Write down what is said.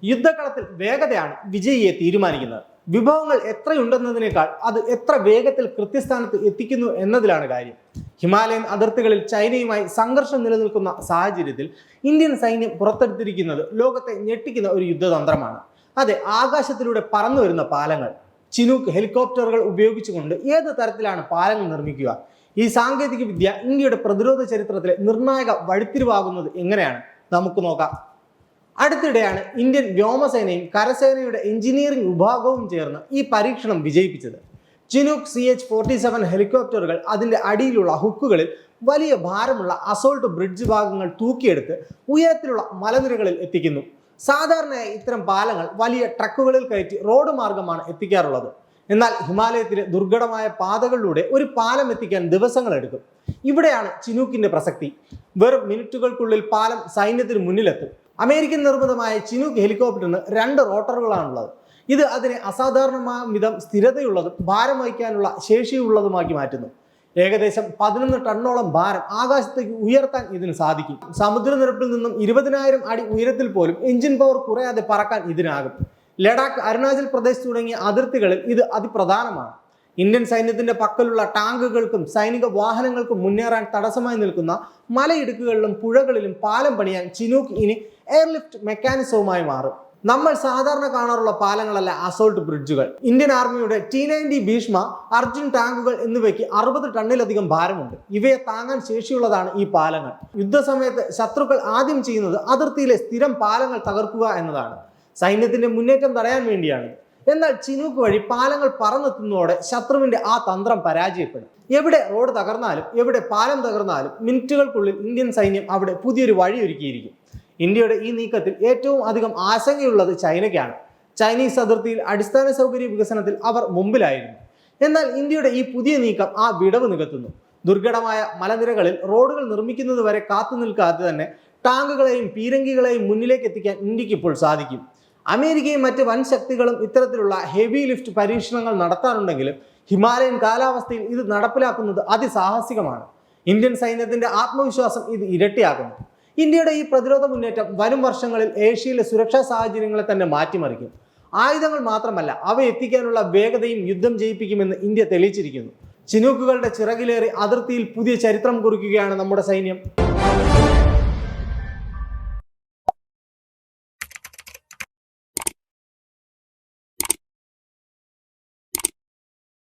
യുദ്ധകളത്തിൽ വേഗതയാണ് വിജയിയെ തീരുമാനിക്കുന്നത്. വിഭവങ്ങൾ എത്രയുണ്ടെന്നതിനേക്കാൾ അത് എത്ര വേഗത്തിൽ കൃത്യസ്ഥാനത്ത് എത്തിക്കുന്നു എന്നതിലാണ് കാര്യം. ഹിമാലയൻ അതിർത്തികളിൽ ചൈനയുമായി സംഘർഷം നിലനിൽക്കുന്ന സാഹചര്യത്തിൽ ഇന്ത്യൻ സൈന്യം പുറത്തെടുത്തിരിക്കുന്നത് ലോകത്തെ ഞെട്ടിക്കുന്ന ഒരു യുദ്ധതന്ത്രമാണ്. അതെ, ആകാശത്തിലൂടെ പറന്നു വരുന്ന പാലങ്ങൾ. ചിനൂക്ക് ഹെലികോപ്റ്ററുകൾ ഉപയോഗിച്ചുകൊണ്ട് ഏത് തരത്തിലാണ് പാലങ്ങൾ നിർമ്മിക്കുക? ഈ സാങ്കേതിക വിദ്യ ഇന്ത്യയുടെ പ്രതിരോധ ചരിത്രത്തിലെ നിർണായക വഴിത്തിരിവാകുന്നത് എങ്ങനെയാണ്? നമുക്ക് നോക്കാം. അടുത്തിടെയാണ് ഇന്ത്യൻ വ്യോമസേനയും കരസേനയുടെ എഞ്ചിനീയറിംഗ് വിഭാഗവും ചേർന്ന് ഈ പരീക്ഷണം വിജയിപ്പിച്ചത്. ചിനൂക്ക് CH-47 ഹെലികോപ്റ്ററുകൾ അതിൻ്റെ അടിയിലുള്ള ഹുക്കുകളിൽ വലിയ ഭാരമുള്ള അസോൾട്ട് ബ്രിഡ്ജ് ഭാഗങ്ങൾ തൂക്കിയെടുത്ത് ഉയരത്തിലുള്ള മലനിരകളിൽ എത്തിക്കുന്നു. സാധാരണയായി ഇത്തരം പാലങ്ങൾ വലിയ ട്രക്കുകളിൽ കയറ്റി റോഡ് മാർഗമാണ് എത്തിക്കാറുള്ളത്. എന്നാൽ ഹിമാലയത്തിലെ ദുർഘടമായ പാതകളിലൂടെ ഒരു പാലം എത്തിക്കാൻ ദിവസങ്ങളെടുക്കും. ഇവിടെയാണ് ചിനൂക്കിന്റെ പ്രസക്തി. വെറും മിനിറ്റുകൾക്കുള്ളിൽ പാലം സൈന്യത്തിന് മുന്നിലെത്തും. അമേരിക്കൻ നിർമ്മിതമായ ചിനൂക്ക് ഹെലികോപ്റ്ററിന് 2 റോട്ടറുകളാണുള്ളത്. ഇത് അതിനെ അസാധാരണമായ വിധം സ്ഥിരതയുള്ളതും ഭാരം വഹിക്കാനുള്ള ശേഷിയുള്ളതുമാക്കി മാറ്റുന്നു. ഏകദേശം 11 ടണ്ണോളം ഭാരം ആകാശത്തേക്ക് ഉയർത്താൻ ഇതിന് സാധിക്കും. സമുദ്രനിരപ്പിൽ നിന്നും 20,000 അടി ഉയരത്തിൽ പോലും എഞ്ചിൻ പവർ കുറയാതെ പറക്കാൻ ഇതിനാകും. ലഡാക്ക്, അരുണാചൽ പ്രദേശ് തുടങ്ങിയ അതിർത്തികളിൽ ഇത് അതിപ്രധാനമാണ്. ഇന്ത്യൻ സൈന്യത്തിന്റെ പക്കലുള്ള ടാങ്കുകൾക്കും സൈനിക വാഹനങ്ങൾക്കും മുന്നേറാൻ തടസ്സമായി നിൽക്കുന്ന മലയിടുക്കുകളിലും പുഴകളിലും പാലം പണിയാൻ ചിനൂക്ക് ഇനി എയർലിഫ്റ്റ് മെക്കാനിസവുമായി മാറും. നമ്മൾ സാധാരണ കാണാറുള്ള പാലങ്ങളല്ല അസോൾട്ട് ബ്രിഡ്ജുകൾ. ഇന്ത്യൻ ആർമിയുടെ T-90 ഭീഷ്മ, അർജുൻ ടാങ്കുകൾ എന്നിവയ്ക്ക് 60 ടണ്ണിലധികം ഭാരമുണ്ട്. ഇവയെ താങ്ങാൻ ശേഷിയുള്ളതാണ് ഈ പാലങ്ങൾ. യുദ്ധസമയത്ത് ശത്രുക്കൾ ആദ്യം ചെയ്യുന്നത് അതിർത്തിയിലെ സ്ഥിരം പാലങ്ങൾ തകർക്കുക എന്നതാണ്. സൈന്യത്തിന്റെ മുന്നേറ്റം തടയാൻ വേണ്ടിയാണ്. എന്നാൽ ചിനൂക്ക് വഴി പാലങ്ങൾ പറന്നെത്തുന്നതോടെ ശത്രുവിന്റെ ആ തന്ത്രം പരാജയപ്പെടും. എവിടെ റോഡ് തകർന്നാലും എവിടെ പാലം തകർന്നാലും മിനിറ്റുകൾക്കുള്ളിൽ ഇന്ത്യൻ സൈന്യം അവിടെ പുതിയൊരു വഴി ഒരുക്കിയിരിക്കും. ഇന്ത്യയുടെ ഈ നീക്കത്തിൽ ഏറ്റവും അധികം ആശങ്കയുള്ളത് ചൈനയ്ക്കാണ്. ചൈനീസ് അതിർത്തിയിൽ അടിസ്ഥാന സൗകര്യ വികസനത്തിൽ അവർ മുമ്പിലായിരുന്നു. എന്നാൽ ഇന്ത്യയുടെ ഈ പുതിയ നീക്കം ആ വിടവ് നികത്തുന്നു. ദുർഘടമായ മലനിരകളിൽ റോഡുകൾ നിർമ്മിക്കുന്നത് വരെ കാത്തു നിൽക്കാതെ തന്നെ ടാങ്കുകളെയും പീരങ്കികളെയും മുന്നിലേക്ക് എത്തിക്കാൻ ഇന്ത്യക്ക് ഇപ്പോൾ സാധിക്കും. അമേരിക്കയും മറ്റ് വൻ ശക്തികളും ഇത്തരത്തിലുള്ള ഹെവി ലിഫ്റ്റ് പരീക്ഷണങ്ങൾ നടത്താറുണ്ടെങ്കിലും ഹിമാലയൻ കാലാവസ്ഥയിൽ ഇത് നടപ്പിലാക്കുന്നത് അതിസാഹസികമാണ്. ഇന്ത്യൻ സൈന്യത്തിന്റെ ആത്മവിശ്വാസം ഇത് ഇരട്ടിയാക്കുന്നു. ഇന്ത്യയുടെ ഈ പ്രതിരോധ മുന്നേറ്റം വരും വർഷങ്ങളിൽ ഏഷ്യയിലെ സുരക്ഷാ സാഹചര്യങ്ങളെ തന്നെ മാറ്റിമറിക്കും. ആയുധങ്ങൾ മാത്രമല്ല, അവ എത്തിക്കാനുള്ള വേഗതയും യുദ്ധം ജയിപ്പിക്കുമെന്ന് ഇന്ത്യ തെളിയിച്ചിരിക്കുന്നു. ചിനൂക്കുകളുടെ ചിറകിലേറി അതിർത്തിയിൽ പുതിയ ചരിത്രം കുറിക്കുകയാണ് നമ്മുടെ സൈന്യം.